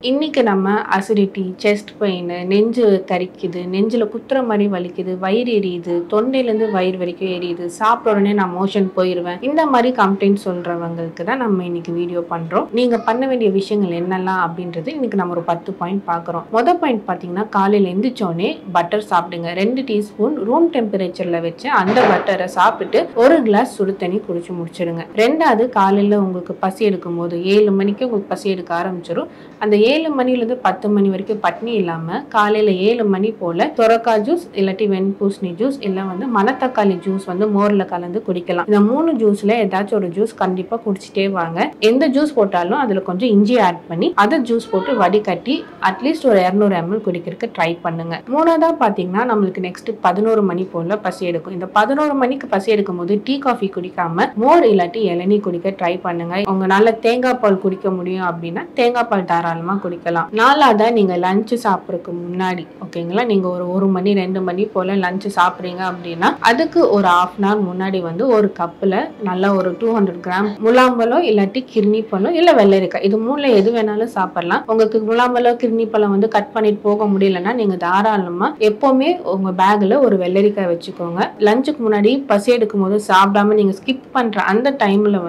இன்னைக்கு நம்ம acidity, chest pain, நெஞ்சு கரிக்குது, நெஞ்சில குத்துற மாதிரி வலிக்குது, வயிறு எரியுது, தொண்டையிலேருந்து வயிறு வரைக்கும் எரியுது, சாப்பிட்ட உடனே நான் மோஷன் போயிடுவேன், இந்த மாதிரி கம்ப்ளைண்ட் சொல்றவங்களுக்கு தான் நம்ம இன்னைக்கு வீடியோ பண்றோம். நீங்க பண்ண வேண்டிய விஷயங்கள் என்னெல்லாம் அப்படின்றது இன்னைக்கு நம்ம ஒரு 10 பாயிண்ட் பார்க்குறோம். மொதல் பாயிண்ட் பார்த்தீங்கன்னா, காலையில் எந்திரிச்சோடனே பட்டர் சாப்பிடுங்க. 2 டீஸ்பூன் ரூம் டெம்பரேச்சர்ல வச்சு அந்த பட்டரை சாப்பிட்டு ஒரு கிளாஸ் சுடு தண்ணி குடிச்சு முடிச்சிடுங்க. ரெண்டாவது, காலையில் உங்களுக்கு பசி எடுக்கும் போது 7 மணிக்கு உங்களுக்கு பசி எடுக்க ஆரம்பிச்சிடும். அந்த 7 மணிலேருந்து 10 மணி வரைக்கும் பட்னி இல்லாமல் காலையில் 7 மணி போல் சொரக்காய் ஜூஸ் இல்லாட்டி வெண்பூசணி ஜூஸ் இல்லை மணத்தக்காளி ஜூஸ் மோரில் கலந்து குடிக்கலாம். இந்த 3 ஜூஸில் ஏதாச்சும் ஒரு ஜூஸ் கண்டிப்பாக குடிச்சிட்டே வாங்க. எந்த ஜூஸ் போட்டாலும் அதில் கொஞ்சம் இஞ்சி ஆட் பண்ணி அதை ஜூஸ் போட்டு வடிகட்டி அட்லீஸ்ட் ஒரு 200 ml குடிக்கிறதுக்கு ட்ரை பண்ணுங்க. மூணாவதாக பார்த்தீங்கன்னா, நம்மளுக்கு நெக்ஸ்ட் 11 மணி போல் பசி எடுக்கும். இந்த 11 மணிக்கு பசி எடுக்கும் போது டீ காஃபி குடிக்காம மோர் இல்லாட்டி இளநீ குடிக்க ட்ரை பண்ணுங்க. உங்களால தேங்காய் பால் குடிக்க முடியும் அப்படின்னா தேங்காய் பால் தாராளமா குடிக்கலாம். நாலாவதா, நீங்க லஞ்ச் சாப்பிட்றதுக்கு முன்னாடி ஓகேங்களா, நீங்க ஒரு 1 மணி 2 மணி போல லஞ்ச் சாப்பிட்றீங்க அப்படின்னா அதுக்கு ஒரு 1/2 hour முன்னாடி ஒரு கப்புல நல்லா ஒரு 200 கிராம் முலாம்பழம் இல்லாட்டி கிர்னி பழம் இல்ல வெள்ளரிக்காய், இது மூணுல எது வேணாலும் சாப்பிடலாம். உங்களுக்கு முலாம்பழம் கிர்னி பழம் கட் பண்ணிட்டு போக முடியலன்னா நீங்க தாராளமா எப்பவுமே உங்க பேக்ல ஒரு வெள்ளரிக்காய் வச்சுக்கோங்க. லஞ்சுக்கு முன்னாடி பசி எடுக்கும் போது சாப்பிடாம நீங்க ஸ்கிப் பண்ற அந்த டைம்ல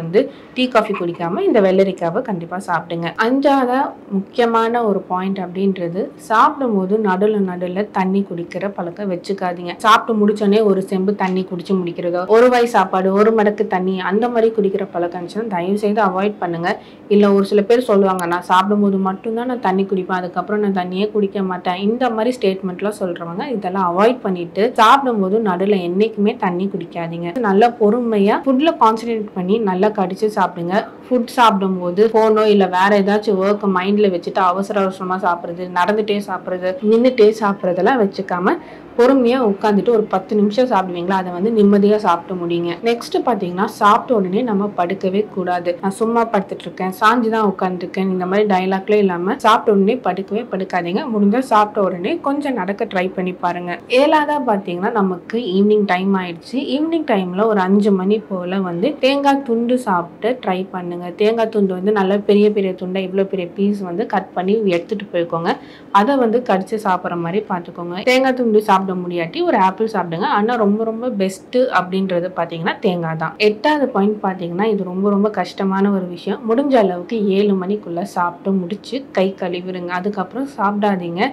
டீ காஃபி குடிக்காம இந்த வெள்ளரிக்காவை கண்டிப்பா சாப்பிடுங்க. அஞ்சாவதா முக்கியமான ஒரு பாயிண்ட் அப்படின்றது, சாப்பிடும் போது நடுவில் தண்ணி குடிக்கிற பழக்கம் வச்சுக்காதீங்க. சாப்பிட்டு முடிச்சோடனே ஒரு செம்பு தண்ணி குடிச்சு முடிக்கிறதோ, ஒரு வாய் சாப்பாடு ஒரு மடக்கு தண்ணி அந்த மாதிரி குடிக்கிற பழக்கம் இருந்துச்சுன்னா தயவு செய்து அவாய்ட் பண்ணுங்க. இல்லை ஒரு சில பேர் சொல்லுவாங்க, நான் சாப்பிடும் போது மட்டும்தான் நான் தண்ணி குடிப்பேன், அதுக்கப்புறம் நான் தண்ணியே குடிக்க மாட்டேன், இந்த மாதிரி ஸ்டேட்மெண்ட்லாம் சொல்றவங்க இதெல்லாம் அவாய்ட் பண்ணிட்டு சாப்பிடும் போது நடுவில் என்னைக்குமே தண்ணி குடிக்காதீங்க. நல்லா பொறுமையா ஃபுட்ல கான்சன்ட்ரேட் பண்ணி நல்லா கடிச்சு சாப்பிடுங்க. ஃபுட் சாப்பிடும் போது போனோ இல்லை வேற ஏதாச்சும் ஒர்க் மைண்ட்ல வச்சுட்டு அவசரமா சாப்பிட்றது, நடந்துட்டே சாப்பிட்றது, நின்றுட்டே சாப்பிட்றதெல்லாம் வச்சுக்காம பொறுமையா உட்காந்துட்டு ஒரு 10 நிமிஷம் சாப்பிடுவீங்களா, அதை நிம்மதியா சாப்பிட்டு முடியுங்க. நெக்ஸ்ட் பாத்தீங்கன்னா, சாப்பிட்ட உடனே நம்ம படுக்கவே கூடாது. நான் சும்மா படுத்துட்டு இருக்கேன், சாஞ்சுதான் உட்காந்துருக்கேன், இந்த மாதிரி டைலாக்ல இல்லாம சாப்பிட்ட உடனே படுக்கவே படுக்காதீங்க. முடிஞ்சா சாப்பிட்ட உடனே கொஞ்சம் நடக்க ட்ரை பண்ணி பாருங்க. ஏழாவதா பாத்தீங்கன்னா, நமக்கு ஈவினிங் டைம் ஆயிடுச்சு. ஈவினிங் டைம்ல ஒரு 5 மணி போல தேங்காய் துண்டு சாப்பிட்டு ட்ரை பண்ணுங்க. தேங்காய் துண்டு நல்ல பெரிய பெரிய துண்டை இவ்வளவு பெரிய பீஸ் கட் பண்ணி எடுத்துட்டு போய்க்கோங்க. அதை கடிச்சு சாப்பிட்ற மாதிரி பார்த்துக்கோங்க. தேங்காய் துண்டு சாப்பிட முடியாட்டி ஒரு ஆப்பிள் சாப்பிடுங்க. ஆனா ரொம்ப ரொம்ப பெஸ்ட் அப்படின்றது பாத்தீங்கன்னா தேங்காய் தான். 8வது பாயிண்ட் பாத்தீங்கன்னா, இது ரொம்ப ரொம்ப கஷ்டமான ஒரு விஷயம். முடிஞ்ச அளவுக்கு 7 மணிக்குள்ள சாப்பிட்டு முடிச்சு கை கழுவிடுங்க. அதுக்கப்புறம் சாப்பிடாதீங்க.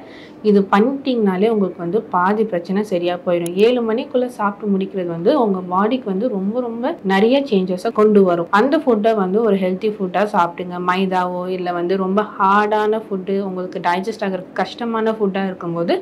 இது பண்ணிட்டீங்கனாலே உங்களுக்கு பாதி பிரச்சனை சரியா போயிடும். 7 மணிக்குள்ள சாப்பிட்டு முடிக்கிறது உங்க பாடிக்கு ரொம்ப ரொம்ப நிறைய சேஞ்சஸை கொண்டு வரும். அந்த ஃபுட்டை ஒரு ஹெல்த்தி ஃபுட்டா சாப்பிடுங்க. மைதாவோ இல்லை ரொம்ப ஹார்டான ஃபுட்டு, உங்களுக்கு டைஜஸ்ட் ஆகிற கஷ்டமான ஃபுட்டா இருக்கும்போது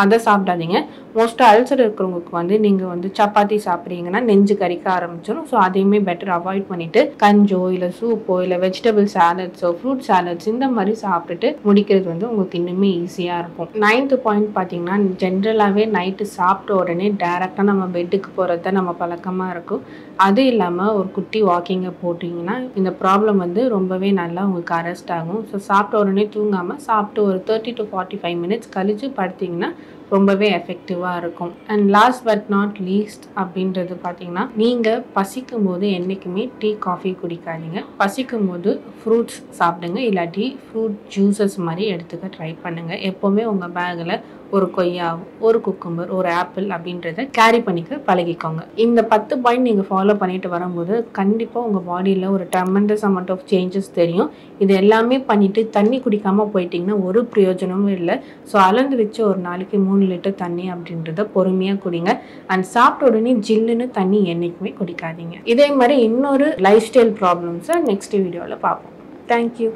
அதை சாப்பிடாதீங்க. மோஸ்டா அல்சர் இருக்கிறவங்களுக்கு நீங்க சப்பாத்தி சாப்பிட்றீங்கன்னா நெஞ்சு கறிக்க ஆரம்பிச்சிடும். ஸோ அதையுமே பெட்டர் அவாய்ட் பண்ணிட்டு கஞ்சோ இல்லை சூப்போ இல்லை வெஜிடபிள் சாலட்ஸோ ஃப்ரூட் சாலட்ஸ் இந்த மாதிரி சாப்பிட்டுட்டு முடிக்கிறது உங்களுக்கு இன்னுமே ஈஸியா இருக்கும். 9th பாயிண்ட் பார்த்தீங்கன்னா, ஜென்ரலாகவே நைட்டு சாப்பிட்ட உடனே டைரெக்டாக நம்ம பெட்டுக்கு போகிறது தான் நம்ம பழக்கமாக இருக்கும். அது இல்லாமல் ஒரு குட்டி வாக்கிங்கை போட்டிங்கன்னா இந்த ப்ராப்ளம் ரொம்பவே நல்லா உங்களுக்கு அரெஸ்ட் ஆகும். ஸோ சாப்பிட்ட உடனே தூங்காமல் சாப்பிட்டு ஒரு 30 to 45 minutes கழிச்சு படுத்திங்கன்னா ரொம்பவே எஃபெக்டிவாக இருக்கும். And last but not least அப்படின்றது பார்த்தீங்கன்னா, நீங்கள் பசிக்கும் போது என்றைக்குமே டீ காஃபி குடிக்காதீங்க. பசிக்கும் போது ஃப்ரூட்ஸ் சாப்பிடுங்க, இல்லாட்டி ஃப்ரூட் ஜூஸஸ் மாதிரி எடுத்துக்க ட்ரை பண்ணுங்கள். எப்போவுமே உங்கள் பேக்கில் ஒரு கொய்யா, ஒரு குக்கும்பர், ஒரு ஆப்பிள் அப்படின்றத கேரி பண்ணிக்க பழகிக்கோங்க. இந்த 10 பாயிண்ட் நீங்கள் ஃபாலோ பண்ணிட்டு வரும்போது கண்டிப்பாக உங்கள் பாடியில் ஒரு ட்ரெமெண்டஸ் அமௌண்ட் ஆஃப் சேஞ்சஸ் தெரியும். இது எல்லாமே பண்ணிவிட்டு தண்ணி குடிக்காமல் போயிட்டிங்கன்னா ஒரு பிரயோஜனமும் இல்லை. ஸோ அளந்து வச்சு ஒரு நாளைக்கு 3 லிட்டர் தண்ணி அப்படின்றத பொறுமையாக குடிங்க. அண்ட் சாப்பிட்ட உடனே ஜில்லுன்னு தண்ணி என்றைக்குமே குடிக்காதீங்க. இதே மாதிரி இன்னொரு லைஃப் ஸ்டைல் ப்ராப்ளம்ஸை நெக்ஸ்ட் வீடியோவில் பார்ப்போம். தேங்க்யூ.